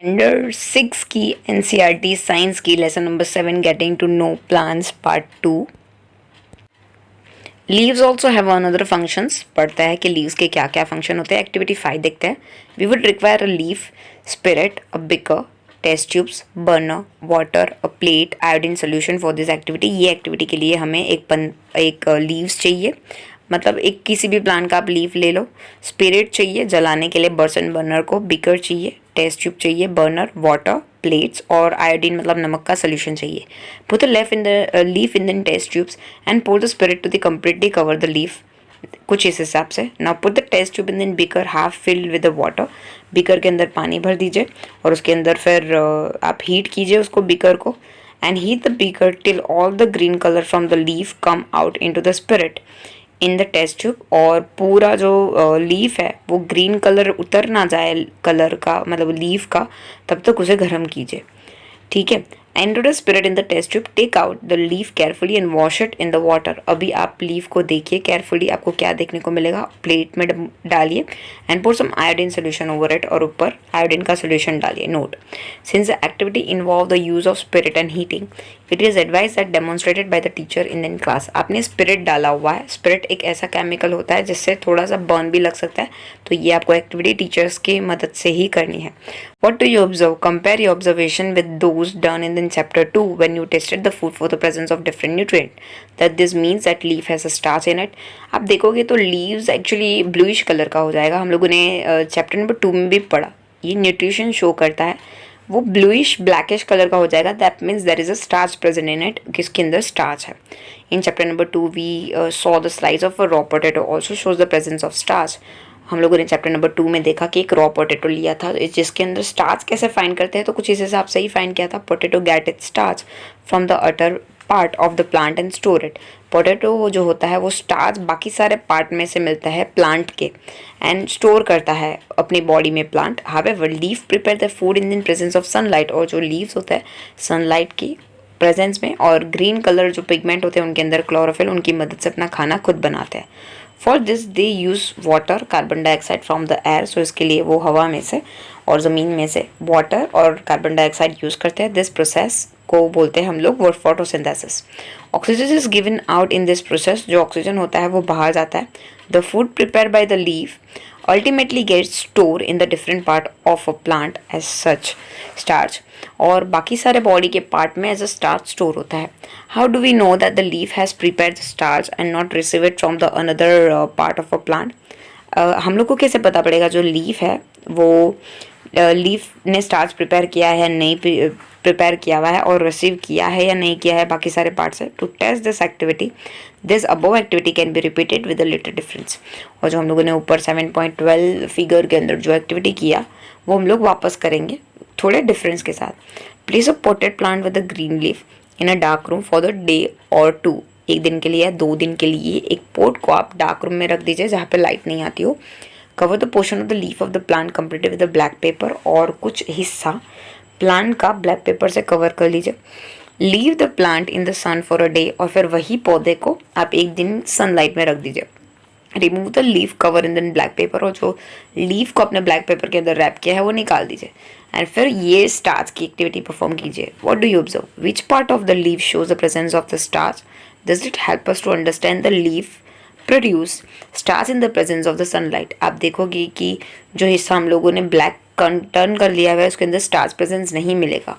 Under 6 की NCERT science की lesson number 7 getting to know plants part 2। Leaves also have another functions. पढ़ता है कि लीव्स के क्या क्या फंक्शन होते हैं। एक्टिविटी 5 देखते हैं। We would require a leaf, spirit, a beaker, test tubes, burner, water, a plate, iodine solution for this activity. ये एक्टिविटी के लिए हमें एक लीव्स चाहिए, मतलब एक किसी भी प्लांट का आप लीफ ले लो। स्पिरिट चाहिए जलाने के लिए बर्सन बर्नर को, बिकर चाहिए, टेस्ट ट्यूब चाहिए, बर्नर, वाटर, प्लेट्स और आयोडीन मतलब नमक का सोल्यूशन चाहिए। Put the leaf in the test tubes and pour the spirit to the completely cover the leaf, कुछ इस हिसाब से। Now put the test tube in beaker half filled with the water. Beaker के अंदर पानी भर दीजिए और उसके अंदर फिर आप हीट कीजिए उसको, बीकर को, and heat the beaker till all the green colour from the leaf come out into the spirit in the test tube. और पूरा जो लीफ है वो ग्रीन कलर उतर ना जाए कलर का, मतलब लीफ का, तब तक उसे गर्म कीजिए। ठीक है। Enter the spirit in the test tube, take out the leaf carefully and wash it in the water. अभी आप लीफ को देखिए केयरफुली, आपको क्या देखने को मिलेगा। प्लेट में डालिए and pour some iodine solution over it, और ऊपर आयोडीन का सोल्यूशन डालिए। Note, since the activity involve the use of spirit and heating, it is advise that demonstrated by the teacher in the class. आपने spirit डाला हुआ है। Spirit एक ऐसा केमिकल होता है जिससे थोड़ा सा बर्न भी लग सकता है, तो ये आपको एक्टिविटी टीचर्स की मदद से ही करनी है। What do you observe? Compare your observation with those done in chapter 2 when you tested the food for the presence of different nutrient. That this means that leaf has a starch in it. आप देखोगे तो leaves actually bluish colour का हो जाएगा। हम लोगों ने chapter number 2 में भी पढ़ा, ये न्यूट्रिशन शो करता है, वो ब्लूइश ब्लैकिश कलर का हो जाएगा। That means there is a starch present in it, किसके अंदर स्टार्च है। In chapter number 2 we saw the slice of a raw potato also shows the presence of starch. हम लोगों ने चैप्टर नंबर 2 में देखा कि एक रॉ पोटैटो लिया था जिसके अंदर स्टार्च कैसे फाइंड करते हैं, तो कुछ इस हिसाब से ही फाइंड किया था। Potato get it starch from the utter part of the plant and store it. Potato जो होता है वो स्टार्च बाकी सारे पार्ट में से मिलता है प्लांट के, एंड स्टोर करता है अपनी बॉडी में plant. However leaf prepare the food in presence of sunlight, और जो लीव्स होता है सनलाइट की प्रेजेंस में, और ग्रीन कलर जो पिगमेंट होते हैं उनके अंदर क्लोरोफिल, उनकी मदद से अपना खाना खुद बनाते हैं। For this they use water, carbon dioxide from the air. So इसके लिए वो हवा में से और ज़मीन में से वाटर और कार्बन डाइऑक्साइड यूज़ करते हैं। दिस प्रोसेस को बोलते हैं हम लोग वो photosynthesis. Oxygen is given out in this process, जो ऑक्सीजन होता है वो बाहर जाता है। The food prepare by the leaf ultimately gets stored in the different part of a plant as such starch, और बाकी सारे बॉडी के पार्ट में एज अ स्टार्च स्टोर होता है। How do we know that the leaf has prepare the starch and not receive it from the another part of a plant. हम लोग को कैसे पता पड़ेगा जो लीफ है वो लीफ ने स्टार्च प्रिपेयर किया है या नहीं प्रिपेयर किया हुआ है, और रिसीव किया है या नहीं किया है बाकी सारे पार्ट से। To test this activity, this above activity can be repeated with a little difference. और जो हम लोगों ने ऊपर 7.12 फिगर के अंदर जो एक्टिविटी किया वो हम लोग वापस करेंगे थोड़े डिफरेंस के साथ। Place a potted plant with a green leaf in a dark room for the day और 2। एक दिन के लिए या 2 दिन के लिए एक पोट को आप डार्क रूम में रख दीजिए जहाँ पे लाइट नहीं आती हो। Cover the portion of the leaf of the plant completed with the black pepper, और कुछ हिस्सा प्लांट का ब्लैक पेपर से कवर कर लीजिए। Leave the plant in the sun for a day, और फिर वही पौधे को आप एक दिन सनलाइट में रख दीजिए। Remove the leaf cover in the black pepper, और जो लीफ को अपने ब्लैक पेपर के अंदर रैप किया है वो निकाल दीजिए। एंड फिर ये स्टार्च की एक्टिविटी परफॉर्म कीजिए। What do you observe? Which part of the leaf shows the presence of the starch? Does it help us to understand the leaf produce starch in the presence of the sunlight? आप देखोगे कि जो हिस्सा हम लोगों ने black turn कर लिया हुआ है उसके अंदर स्टार्च प्रेजेंस नहीं मिलेगा।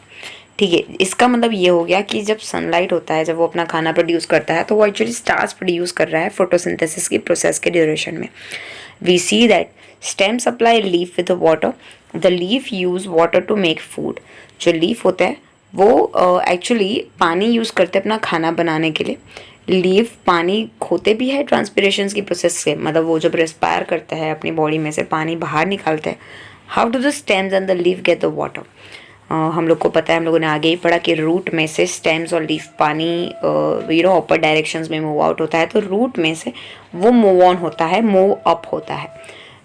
ठीक है, इसका मतलब ये हो गया कि जब सनलाइट होता है, जब वो अपना खाना प्रोड्यूस करता है तो वो एक्चुअली स्टार्च प्रोड्यूस कर रहा है फोटोसिंथेसिस की प्रोसेस के ड्यूरेशन में। We see that stem supply leaf with water, the leaf use water to make food. जो लीफ होता है वो एक्चुअली पानी यूज़ करते हैं अपना खाना बनाने के लिए। लीफ पानी खोते भी है ट्रांसपिरेशन की प्रोसेस से, मतलब वो जब रेस्पायर करता है अपनी बॉडी में से पानी बाहर निकालता है। How do the stems and the leaf get the water? हम लोग को पता है, हम लोगों ने आगे ही पढ़ा कि रूट में से स्टेम्स और लीफ पानी अपर डायरेक्शंस में मूव आउट होता है, तो रूट में से वो मूव ऑन होता है, मूव अप होता है।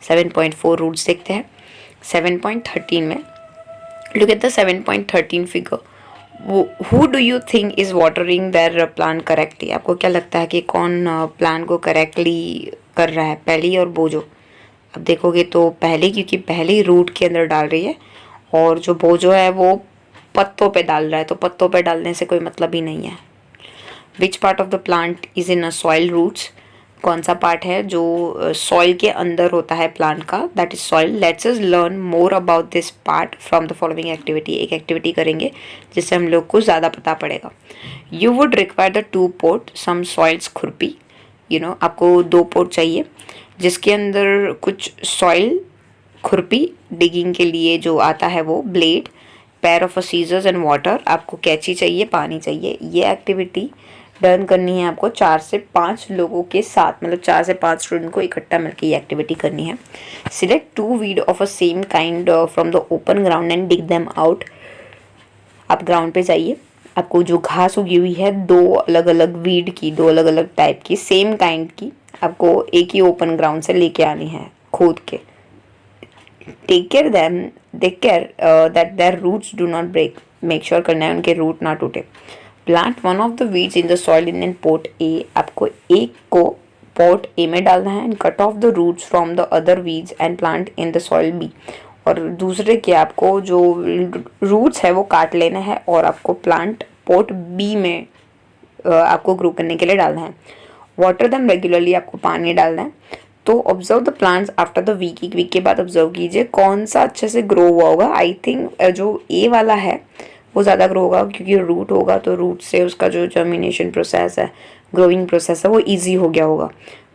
7.4 रूट्स देखते हैं। 7.13 में look at the 7.13 figure. Who do you think is watering there plant correctly? आपको क्या लगता है कि कौन प्लांट को करेक्टली कर रहा है, पहली और बोझो? अब देखोगे तो पहले, क्योंकि पहले ही रूट के अंदर डाल रही है, और जो बोझो है वो पत्तों पे डाल रहा है, तो पत्तों पे डालने से कोई मतलब ही नहीं है। Which part of the plant is in a soil roots, कौन सा पार्ट है जो सॉइल के अंदर होता है प्लांट का, that is soil. Let's us learn more about this part from the following activity. एक एक्टिविटी करेंगे जिससे हम लोग को ज़्यादा पता पड़ेगा। You would require the 2 pot some soils खुरपी, आपको 2 पोट चाहिए जिसके अंदर कुछ सॉइल, खुरपी डिगिंग के लिए जो आता है वो, blade, pair of scissors and water, आपको कैंची चाहिए, पानी चाहिए। ये एक्टिविटी डन करनी है आपको 4 से 5 लोगों के साथ, मतलब 4 से 5 स्टूडेंट को इकट्ठा मिलकर ये एक्टिविटी करनी है। Select 2 weed of a same kind from the open ground and dig them out. आप ग्राउंड पे जाइए, आपको जो घास उगी हुई है 2 अलग अलग वीड की, 2 अलग अलग टाइप की, सेम काइंड की, आपको एक ही ओपन ग्राउंड से लेके आनी है खोद के। Take care that there roots do not break, make sure करना है उनके रूट ना टूटे। Plant one of the weeds in the soil in port A, आपको एक को पोर्ट ए में डालना है। And cut off the roots from the other weeds and plant in the soil B, और दूसरे के आपको जो रूट्स है वो काट लेना है और आपको प्लांट पोर्ट बी में आपको ग्रो करने के लिए डालना है। वाटर देम रेगुलरली, आपको पानी डालना है। तो observe the plants after the week, एक वीक के बाद ऑब्जर्व कीजिए कौन सा अच्छे से ग्रो हुआ होगा। आई थिंक जो ए वाला है वो ज़्यादा ग्रो होगा क्योंकि रूट होगा, तो रूट से उसका जो जर्मिनेशन प्रोसेस है, ग्रोइंग प्रोसेस है, वो ईजी हो गया होगा।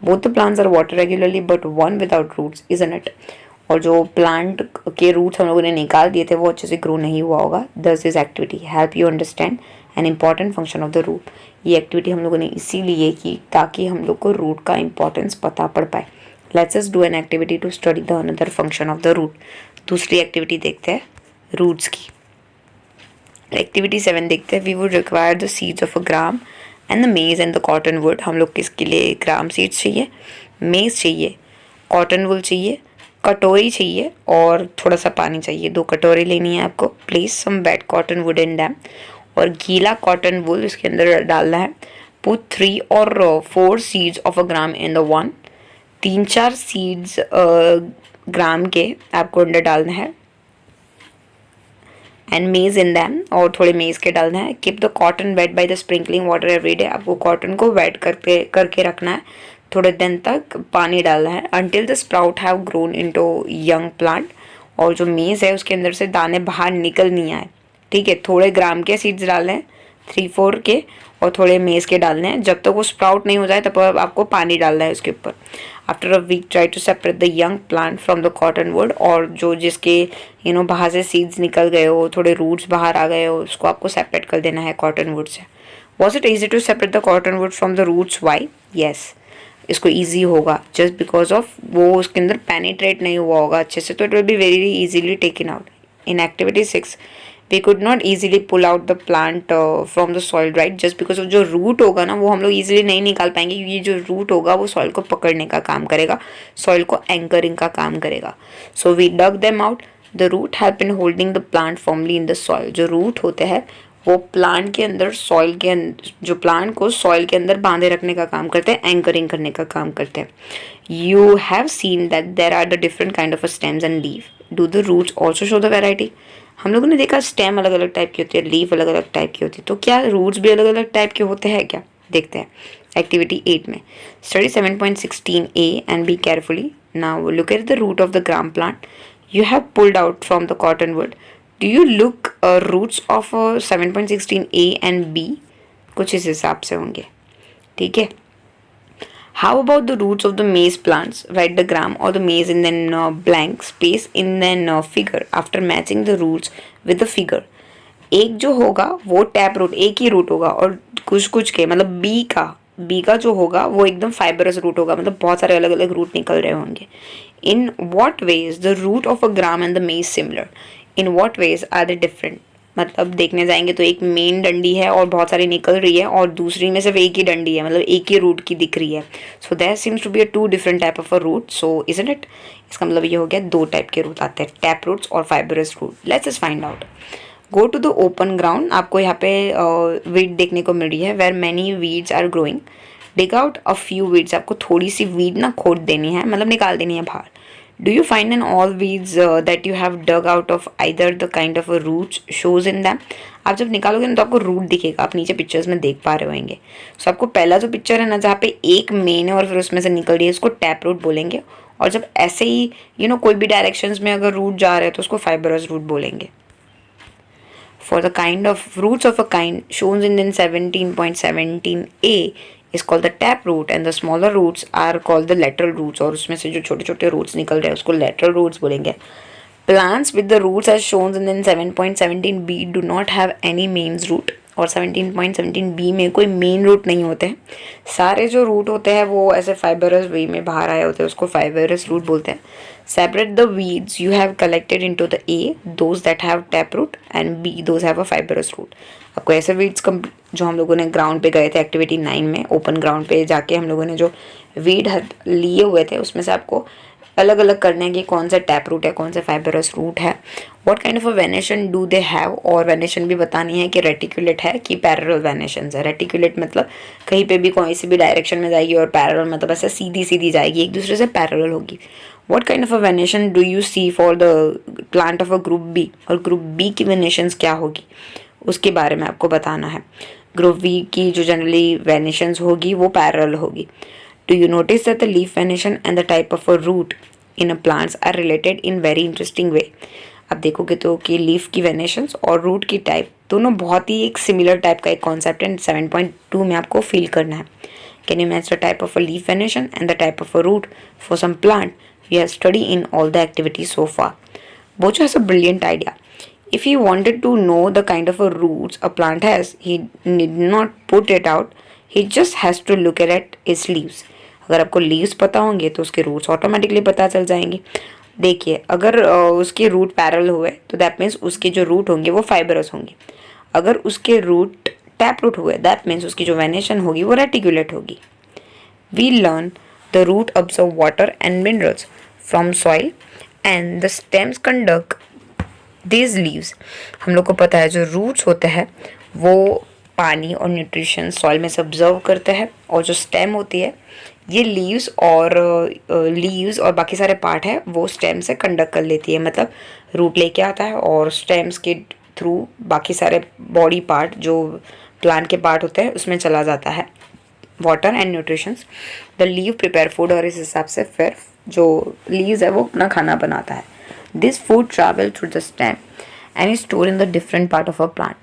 Both the plants are water regularly but one without roots, isn't it. और जो प्लांट के रूट्स हम लोगों ने निकाल दिए थे वो अच्छे से ग्रो नहीं हुआ होगा। Does this activity help you understand an important function of the root. ये एक्टिविटी हम लोगों ने इसीलिए की ताकि हम लोग को रूट का इंपॉर्टेंस पता पड़ पाए। Let's us do an activity to study the another function of the root. दूसरी एक्टिविटी देखते हैं रूट्स की। एक्टिविटी 7 देखते हैं। We would require the seeds of a gram and the maize and the cotton wood. हम लोग किसके लिए ग्राम सीड्स चाहिए, मेज चाहिए, कॉटन वुल चाहिए, कटोरी चाहिए और थोड़ा सा पानी चाहिए। 2 कटोरी लेनी है आपको। Place some wet cotton wood in them, और गीला कॉटन वुल इसके अंदर डालना है। पुट 3 और 4 seeds of a gram in the one, 3-4 seeds gram के आपको अंदर डालना है। एंड मेज इन दैम, और थोड़े मेज के डालना है। Keep the cotton weight by the sprinkling water every day, आपको कॉटन को वेट करके रखना है, थोड़े दिन तक पानी डालना है। Until the sprout have grown into young plant, और जो मेज है उसके अंदर से दाने बाहर निकल नहीं आए, ठीक है। थोड़े ग्राम के सीड्स डालने हैं, 3-4 के, और थोड़े मेज के डालने हैं। जब तक वो स्प्राउट नहीं हो जाए तब आपको पानी डालना है उसके ऊपर। After a week try to separate the young plant from the cotton wood, और जो जिसके बाहर से सीड्स निकल गए हो, थोड़े रूट्स बाहर आ गए हो, उसको आपको सेपरेट कर देना है कॉटन वुड से। Was it easy to separate the cotton wood from the roots? Why? Yes, इसको ईजी होगा जस्ट बिकॉज ऑफ वो उसके अंदर पेनिट्रेट नहीं हुआ होगा अच्छे से, तो it will be very easily taken out. In activity 6 we could not easily pull out the plant from the soil, right, just because जो रूट होगा ना वो हम लोग ईजिली नहीं निकाल पाएंगे, क्योंकि जो रूट होगा वो सॉइल को पकड़ने का काम करेगा, सॉइल को एंकरिंग का काम करेगा। So we dug them out. The root help in holding the plant firmly in the soil. जो रूट होते हैं वो प्लांट के अंदर, सॉइल के अंदर, जो प्लांट को सॉइल के अंदर बांधे रखने का काम करते हैं, एंकरिंग करने का काम करते हैं। You have seen that there are the different kind of stems and leaf. Do the roots also show the variety? हम लोगों ने देखा स्टेम अलग अलग टाइप की होती है, लीफ अलग अलग टाइप की होती है, तो क्या रूट्स भी अलग अलग टाइप के होते हैं क्या? देखते हैं एक्टिविटी 8 में। Study 7.16a and B carefully. Now look at the root of the gram plant you have pulled out from the cottonwood. Do you look roots of 7.16a and b? कुछ इस हिसाब से होंगे, ठीक है। How about the roots of the maize plants? Write the gram or the maize in then blank space in then figure after matching the roots with the figure. एक जो होगा वो टैप रूट, एक ही रूट होगा, और कुछ कुछ के मतलब बी का जो होगा वो एकदम फाइबरस रूट होगा, मतलब बहुत सारे अलग अलग रूट निकल रहे होंगे। In what ways the root of a gram and the maize similar? In what ways are they different? मतलब देखने जाएंगे तो एक मेन डंडी है और बहुत सारी निकल रही है, और दूसरी में सिर्फ एक ही डंडी है, मतलब एक ही रूट की दिख रही है। So there seems to be a 2 different type of a root, so isn't it? इसका मतलब ये हो गया 2 टाइप के रूट आते हैं, टैप रूट्स और fibrous root. Let's just find out. Go to the open ground. आपको यहाँ पे वीड देखने को मिल रही है, where many weeds are growing. Dig out a few weeds, आपको थोड़ी सी वीड ना खोद देनी है, मतलब निकाल देनी है बाहर। Do you find in all weeds that you have dug out of either the kind of a roots shows in them? आप जब निकालोगे ना तो आपको रूट दिखेगा, आप नीचे पिक्चर्स में देख पा रहे होंगे. सो आपको पहला जो पिक्चर है ना जहाँ पे एक मेन है और फिर उसमें से निकल रही है, उसको टैप रूट बोलेंगे. और जब ऐसे ही कोई भी डायरेक्शंस में अगर रूट जा रहे हैं तो उसको फाइबरस रूट बोलेंगे. For the kind of roots of a kind shown in 17.17a is called the tap root and the smaller roots are called the lateral roots. और उसमें से जो छोटे छोटे roots निकल रहे हैं उसको lateral roots बोलेंगे. Plants with the roots as shown in 7.17b do not have any main root. और 17.17b में कोई मेन रूट नहीं होते हैं. सारे जो रूट होते हैं वो ऐसे फाइबरस वे में बाहर आए होते हैं, उसको फाइबरस रूट बोलते हैं. Separate the weeds you have collected into the A those that have tap root and B those have a fibrous root. आपको ऐसे वीड्स जो हम लोगों ने ग्राउंड पे गए थे एक्टिविटी 9 में, ओपन ग्राउंड पे जाके हम लोगों ने जो वीड लिए हुए थे उसमें से आपको अलग अलग करने हैं कि कौन सा टैप रूट है, कौन सा फाइबरस रूट है. What kind of a venation do they have, और वेनेशन भी बतानी है कि रेटिकुलेट है कि पैरेलल वेनेशन है. रेटिकुलेट मतलब कहीं पे भी कोई सी भी डायरेक्शन में जाएगी और पैरेलल मतलब ऐसे सीधी सीधी जाएगी, एक दूसरे से पैरेलल होगी. What kind of a venation do you see for the plant of a group B, और ग्रुप बी की वेनेशंस क्या होगी उसके बारे में आपको बताना है. ग्रुप बी की जो जनरली वेनेशंस होगी वो पैरेलल होगी. Do you notice that the leaf venation and the type of a root in a plants are related in very interesting way? आप देखोगे तो कि लीफ की वेनेशंस और रूट की टाइप दोनों बहुत ही एक सिमिलर टाइप का एक कॉन्सेप्ट है. 7.2 में आपको फील करना है. Can you match the type of a leaf venation and the type of a root for some plant we have study in all the activities so far. Bocho has a brilliant idea. If he wanted to know the kind of a roots a plant has, he need not put it out. He just has to look at its leaves. अगर आपको leaves पता होंगे तो उसके roots automatically पता चल जाएंगे. देखिए अगर उसके रूट पैरेलल हुए तो दैट मीन्स उसके जो रूट होंगे वो फाइबरस होंगे. अगर उसके रूट टैप रूट हुए दैट मीन्स उसकी जो वेनेशन होगी वो रेटिकुलेट होगी. We learn the root absorb water and minerals from soil and the stems conduct these leaves. हम लोग को पता है जो रूट्स होते हैं वो पानी और न्यूट्रिशन सॉइल में से ऑब्जर्व करते हैं, और जो स्टेम होती है ये लीव्स और बाकी सारे पार्ट है वो स्टेम से कंडक्ट कर लेती है. मतलब रूट लेके आता है और स्टेम्स के थ्रू बाकी सारे बॉडी पार्ट जो प्लांट के पार्ट होते हैं उसमें चला जाता है water and nutritions. The leave prepare food, और इस हिसाब से फिर जो लीव्स है वो अपना खाना बनाता है. This food travel through the stem and is store in the different part of a plant.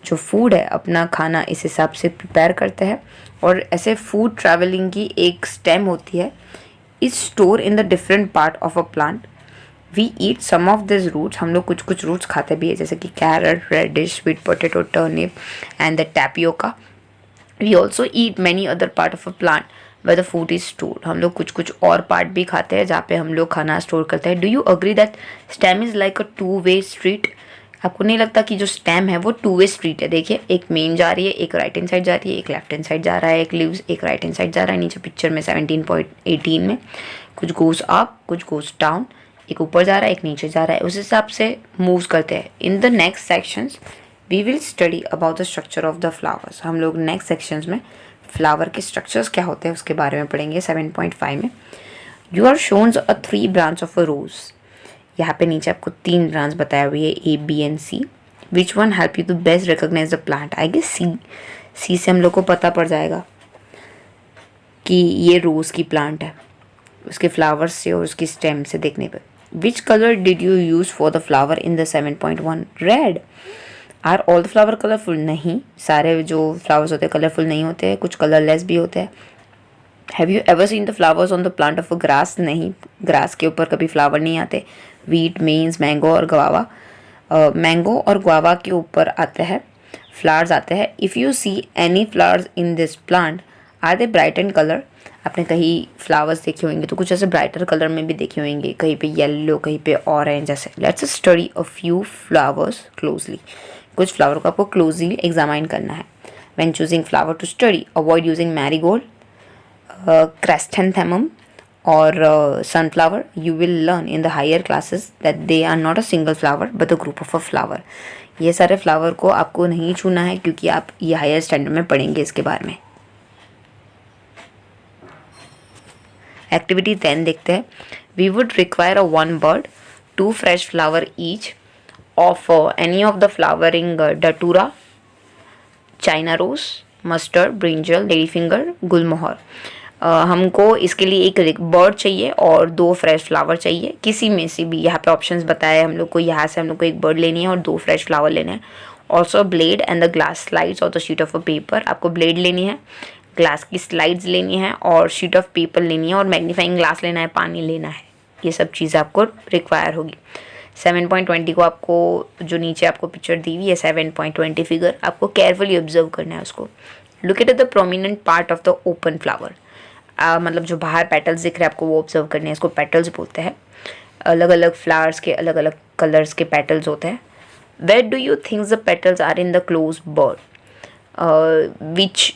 जो फूड है अपना खाना इस हिसाब से प्रिपेयर करते हैं, और ऐसे फूड ट्रैवलिंग की एक स्टेम होती है. Is store in the different part of a plant. We eat some of this roots, हम लोग कुछ कुछ रूट्स खाते भी है जैसे कि carrot, radish, sweet potato, turnip and the tapioca. We also eat many other part of a plant where the food is stored. हम लोग कुछ कुछ और पार्ट भी खाते हैं जहाँ पे हम लोग खाना स्टोर करते हैं. Do you agree that stem is like a two way street? आपको नहीं लगता कि जो स्टेम है वो टू वे स्ट्रीट है? देखिए एक मेन जा रही है, एक राइट हैंड साइड जा रही है, एक लेफ्ट हैंड साइड जा रहा है, एक लीव्स एक राइट हैंड साइड जा रहा है. नीचे पिक्चर में 17.18 में कुछ गोज अप कुछ गोज डाउन, एक ऊपर जा रहा है एक नीचे जा रहा है, उस हिसाब से मूव्स करते हैं. In the next sections we will study about the structure of the flowers. हम लोग नेक्स्ट सेक्शंस में फ्लावर के स्ट्रक्चर्स क्या होते हैं उसके बारे में पढ़ेंगे. 7.5 में you are shown a 3 branch of a rose. यहाँ पे नीचे आपको 3 ब्रांच बताया हुई है A, B and C. Which one help you to best recognise the plant? I guess C से हम लोग को पता पड़ जाएगा कि ये रोज की प्लांट है उसके फ्लावर्स से और उसकी स्टेम से देखने पर. Which colour did you use for the flower in the 7.1? Red. Are all the flower colourful? नहीं, सारे जो फ्लावर्स होते हैं कलरफुल नहीं होते हैं, कुछ कलरलेस भी होते हैं. Have you ever seen the flowers on the plant of a grass? नहीं, ग्रास के ऊपर कभी फ्लावर नहीं आते. वीट, मेन्स, मैंगो और गवावा. मैंगो और गुआवा के ऊपर आते हैं फ्लावर्स आते हैं. If you see any flowers in this plant are they bright in colour? आपने कहीं फ्लावर्स देखे होंगे तो कुछ ऐसे ब्राइटर कलर में भी देखे होंगे, कहीं पे येलो कहीं पे ऑरेंज ऐसे. Let's study a few flowers closely. कुछ फ्लावर को आपको क्लोजली एग्जामाइन करना है. When choosing flower to study avoid using marigold, chrysanthemum और sunflower. You will learn in the higher classes that they are not a single flower but a group of a flower. ये सारे flower को आपको नहीं छूना है क्योंकि आप ये हायर स्टैंडर्ड में पढ़ेंगे इसके बारे में. एक्टिविटी 10 देखते हैं. We would require a one bud, 2 fresh flower each of any of the flowering datura, China rose, mustard, brinjal, lady finger, gulmohar. हमको इसके लिए एक बर्ड चाहिए और 2 फ्रेश फ्लावर चाहिए, किसी में से भी। यहाँ पे ऑप्शंस बताए हम लोग को, यहाँ से हम लोग को एक बर्ड लेनी है और 2 फ्रेश फ्लावर लेने हैं। Also blade and the glass slides और the sheet of a paper. आपको ब्लेड लेनी है, ग्लास की स्लाइड्स लेनी है और शीट ऑफ पेपर लेनी है और मैग्नीफाइंग ग्लास लेना है, पानी लेना है। ये सब चीज़ें आपको रिक्वायर होगी। 7.20 को आपको जो नीचे आपको पिक्चर दी हुई है 7.20 फिगर, आपको केयरफुली ऑब्जर्व करना है उसको। Look at the prominent part of the open flower. मतलब जो बाहर पेटल्स दिख रहे हैं आपको वो ऑब्जर्व करने हैं, इसको पेटल्स बोलते हैं। अलग अलग फ्लावर्स के अलग अलग कलर्स के पेटल्स होते हैं। Where do you think the petals are in the close bird? Which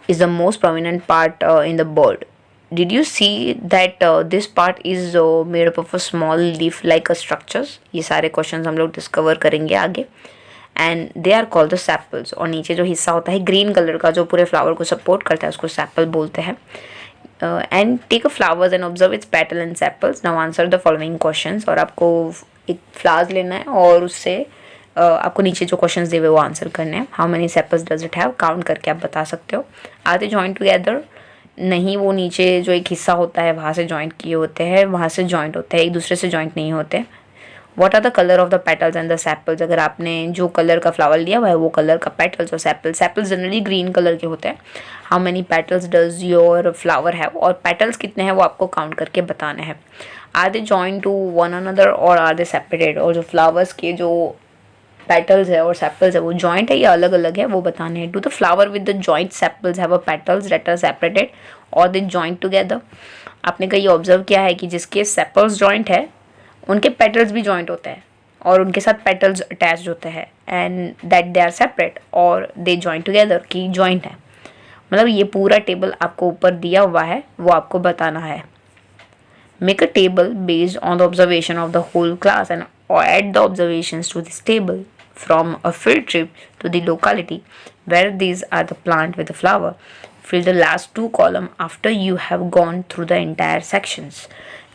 is the most prominent part in the bird? Did you see that this part is made up of a small leaf like a structures? ये सारे questions हम लोग discover करेंगे आगे। And they are called the sepals. और नीचे जो हिस्सा होता है ग्रीन कलर का जो पूरे फ्लावर को सपोर्ट करता है उसको सेपल बोलते हैं। And take a flowers and observe its petal and sepals. Now answer the following questions. और आपको एक फ्लावर्स लेना है और उससे आपको नीचे जो क्वेश्चंस दिए हुए वो आंसर करने हैं। How many sepals does it have? Count करके आप बता सकते हो। Are they join together? नहीं, वो नीचे जो एक हिस्सा होता है वहाँ से जॉइंट किए होते हैं, वहाँ से जॉइंट होते हैं, एक दूसरे से जॉइंट नहीं होते। What are the colour of the petals and the sepals? अगर आपने जो कलर का फ्लावर लिया हुआ है वो कलर का पेटल्स और सेपल्स। सेपल्स जनरली ग्रीन कलर के होते हैं। How many petals does your flower have? और पेटल्स कितने हैं वो आपको काउंट करके बताने हैं। Are they join to one another और आर दे सेपरेटेड? और जो फ्लावर्स के जो पेटल्स है और सेपल्स है वो जॉइंट है या अलग अलग है वो बताने हैं। Do the flower with the joint sepals have a petals that are separated और दे जॉइंट टुगेदर? आपने कहीं ऑब्जर्व किया है कि जिसके सेपल्स जॉइंट है उनके पेटल्स भी जॉइंट होते हैं और उनके साथ पेटल्स अटैच्ड होते हैं, and that they are separate और दे जॉइंट टुगेदर की जॉइंट है। मतलब ये पूरा टेबल आपको ऊपर दिया हुआ है वो आपको बताना है। Make a table based on the observation of the whole class and add the observations to this table from a field trip to the locality where these are the plant with the flower. Fill the last 2 column after you have gone through the entire sections.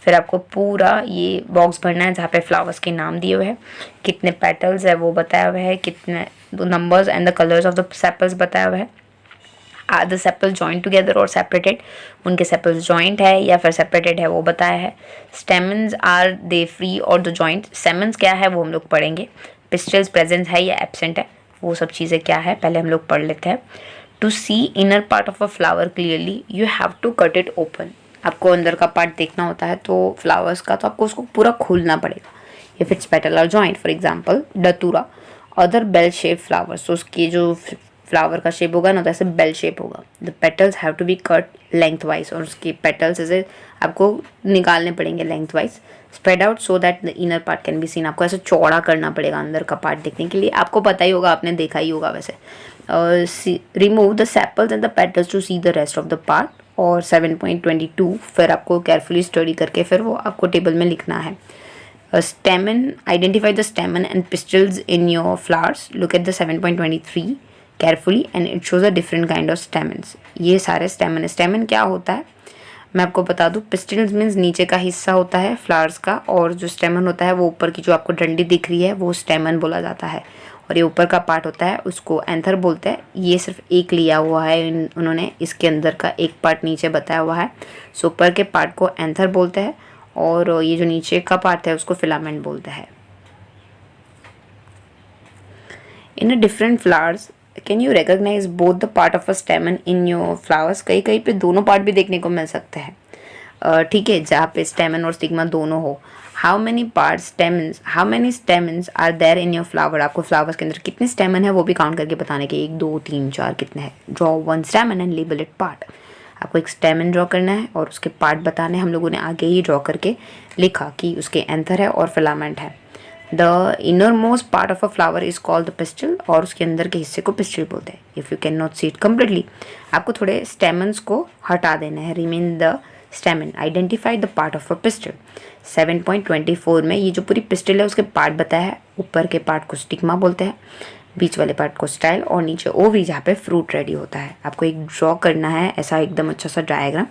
फिर आपको पूरा ये box भरना है जहाँ पे flowers के नाम दिए हुए हैं, कितने पेटल्स है वो बताया हुआ है, कितने numbers and the colours of the sepals बताया हुआ है। Are the sepals joint together और सेपरेटेड? उनके सेपल्स जॉइंट है या फिर सेपरेटेड है वो बताया है। स्टेमन्स आर दे फ्री और द जॉइंट? स्टेमन्स क्या है वो हम लोग पढ़ेंगे। पिस्टल्स प्रेजेंट है या एब्सेंट है वो सब चीज़ें क्या है पहले हम लोग पढ़ लेते हैं। To see inner part of a flower clearly you have to cut it open. आपको अंदर का पार्ट देखना होता है तो फ्लावर्स का, तो आपको उसको पूरा खोलना पड़ेगा। If its petal are joint, for example datura, other bell shape flowers, तो उसकी जो फ्लावर का शेप होगा ना तो ऐसे बेल शेप होगा। The petals have to be cut lengthwise, और उसके पेटल्स ऐसे आपको निकालने पड़ेंगे lengthwise. Spread out so that the inner part can be seen. आपको ऐसे चौड़ा करना पड़ेगा अंदर का पार्ट देखने के लिए। आपको पता ही होगा, आपने देखा ही होगा वैसे। Remove the sepals and the petals to see the rest of the part. और 7.22 फिर आपको केयरफुली स्टडी करके फिर वो आपको टेबल में लिखना है। Stamen, identify the stamen and pistils in your flowers. Look at the 7.23 carefully and it shows a different kind of stamens. ये सारे stamen। stamen क्या होता है मैं आपको बता दूँ। पिस्टिल्स मीन्स नीचे का हिस्सा होता है फ्लावर्स का, और जो स्टेमन होता है वो ऊपर की जो आपको डंडी दिख रही है वो स्टेमन बोला जाता है। और ये ऊपर का पार्ट होता है उसको एंथर बोलते हैं। ये सिर्फ एक लिया हुआ है उन्होंने, इसके अंदर का एक पार्ट नीचे बताया हुआ है। सो ऊपर के पार्ट को एंथर बोलते हैं और ये जो नीचे का पार्ट है उसको फिलामेंट बोलते हैं। In a different flowers can you recognise both the part of a stamen in your flowers? कहीं कहीं पे दोनों पार्ट भी देखने को मिल सकते हैं, ठीक है, जहाँ पे स्टेमन और स्टिग्मा दोनों हो। How many part stamens, how many stamens are there in your flower? आपको फ्लावर्स के अंदर कितने स्टेमन है वो भी काउंट करके बताने के, 1 2 3 4 कितने हैं। Draw 1 स्टेमन and label it part. आपको एक स्टेमन ड्रॉ करना है और उसके पार्ट बताने। हम लोगों ने आगे ही ड्रॉ करके लिखा कि उसके एंथर है और फिलामेंट है। The inner most part of a flower is called the pistil, और उसके अंदर के हिस्से को पिस्टिल बोलते हैं। If you can not see it completely, आपको थोड़े स्टेमन्स को हटा देना है। Remain the स्टेमन, identify the part of a pistil. 7.24 में ये जो पूरी पिस्टिल है उसके पार्ट बताया है। ऊपर के पार्ट को स्टिग्मा बोलते हैं, बीच वाले पार्ट को स्टाइल, और नीचे ओवरी जहाँ पे फ्रूट रेडी होता है। आपको एक ड्रॉ करना है ऐसा एकदम अच्छा सा डायग्राम।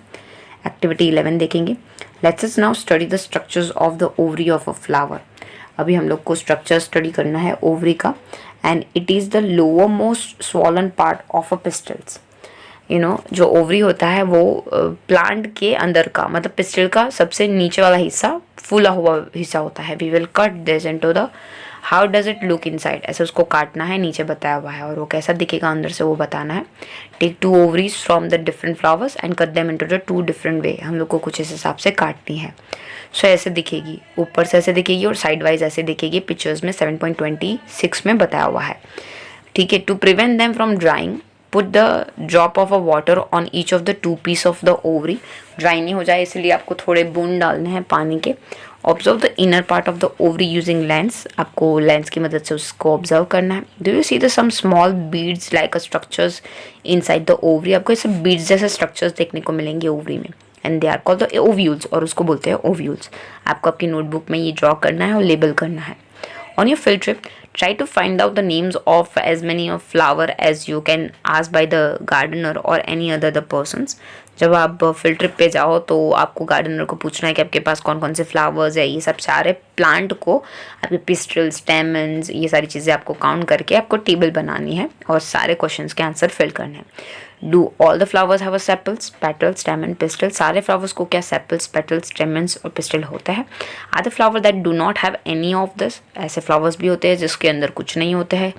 एक्टिविटी 11 देखेंगे। Let's us now study the structures of the ovary of a flower. अभी हम लोग को स्ट्रक्चर स्टडी करना है ओवरी का, and it is the lower most swollen part of a pistols. जो ओवरी होता है वो प्लांट के अंदर का, मतलब पिस्टल का सबसे नीचे वाला हिस्सा, फूला हुआ हिस्सा होता है। We will cut this into the how does it look inside, ऐसे उसको काटना है, नीचे बताया हुआ है, और वो कैसा दिखेगा अंदर से वो बताना है। Take 2 ovaries from the different flowers and cut them into the 2 different way. हम लोग को कुछ इस हिसाब से काटनी है। सो ऐसे दिखेगी, ऊपर से ऐसे दिखेगी और साइड वाइज ऐसे दिखेगी। पिक्चर्स में 7.26 में बताया हुआ है, ठीक है। To prevent them from drying, put the drop of a water on each of the 2 piece of the ovary. Dry नहीं हो जाए इसलिए आपको थोड़े बूंद डालने हैं पानी के। Observe the inner part of the ovary using lens, आपको लेंस की मदद से उसको ऑब्जर्व करना है। Do you see the some small beads like a structures inside the ovary, आपको ऐसे बीड्स जैसे स्ट्रक्चर्स देखने को मिलेंगे ओवरी में, and they are called the ovules, और उसको बोलते हैं ओव्यूल्स। आपको आपकी नोटबुक में ये ड्रॉ करना है और लेबल करना है। On your field trip, try to find out the names of as many of flower as you can ask by the gardener or any other persons. जब आप फील्ड ट्रिप पे जाओ तो आपको गार्डनर को पूछना है कि आपके पास कौन कौन से फ्लावर्स है। ये सब सारे प्लांट को, आपके पिस्टल, स्टेमन्स, ये सारी चीज़ें आपको काउंट करके आपको टेबल बनानी है और सारे क्वेश्चंस के आंसर फिल करने हैं। Do all the flowers have a sepals, petals, stamen, pistil, सारे फ्लावर्स को क्या सेपल्स, पेटल्स, स्टेमन्स और पिस्टल होता है। Are the flower that do not have any of this, ऐसे फ्लावर्स भी होते हैं जिसके अंदर कुछ नहीं होते हैं।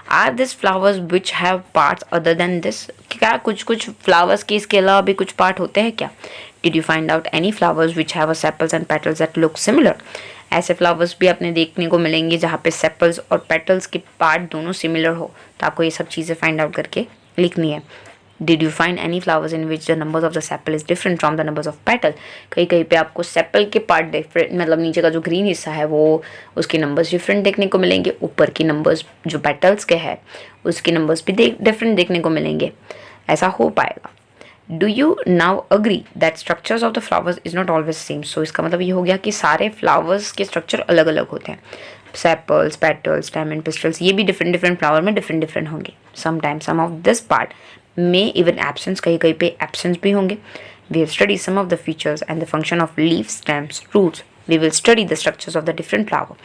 Are this flowers which have parts other than this, क्या कुछ कुछ फ्लावर्स के इसके अलावा भी कुछ पार्ट होते हैं क्या। Did you find out any flowers which have a sepals and petals that look similar, ऐसे फ्लावर्स भी आपने देखने को मिलेंगे जहाँ पे सेपल्स और पेटल्स के पार्ट दोनों सिमिलर हो, तो आपको ये सब चीज़ें फाइंड आउट करके लिखनी है। Did you find any flowers in which the numbers of the sepal is different from the numbers of petal? कहीं कहीं पे आपको सेपल के पार्ट डिफरेंट, मतलब नीचे का जो ग्रीन हिस्सा है वो उसके नंबर्स डिफरेंट देखने को मिलेंगे, ऊपर की नंबर्स जो पेटल्स के है उसके नंबर्स भी डिफरेंट देखने को मिलेंगे। ऐसा हो पाएगा। Do you now agree that structures of the flowers is not always same. So इसका मतलब ये हो गया कि सारे फ्लावर्स के स्ट्रक्चर अलग अलग होते हैं। सेपल्स, पेटल्स, स्टेमन, पिस्टल्स, ये भी डिफरेंट डिफरेंट फ्लावर में डिफरेंट डिफरेंट होंगे। Sometimes some of this part में इवन एब्सेंस, कहीं कहीं पे एब्सेंस भी होंगे। We have study some of the features and the function of leaf, stems, roots. We will study the structures of the different flower.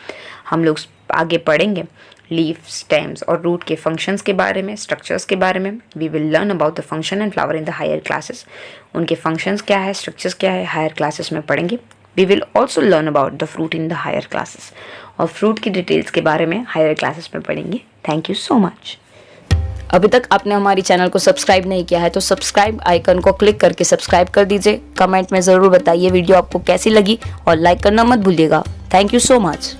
हम लोग आगे पढ़ेंगे लीफ, स्टेम्स और रूट के फंक्शंस के बारे में, स्ट्रक्चर्स के बारे में। We will learn about the function and flower in the higher classes. उनके फंक्शंस क्या है, स्ट्रक्चर्स क्या है, हायर क्लासेस में पढ़ेंगे। We will also learn about the fruit in the higher classes, और फ्रूट की डिटेल्स के बारे में हायर क्लासेस में पढ़ेंगे। Thank you so much. अभी तक आपने हमारी चैनल को सब्सक्राइब नहीं किया है तो सब्सक्राइब आइकन को क्लिक करके सब्सक्राइब कर दीजिए। कमेंट में ज़रूर बताइए वीडियो आपको कैसी लगी और लाइक करना मत भूलिएगा। Thank you so much.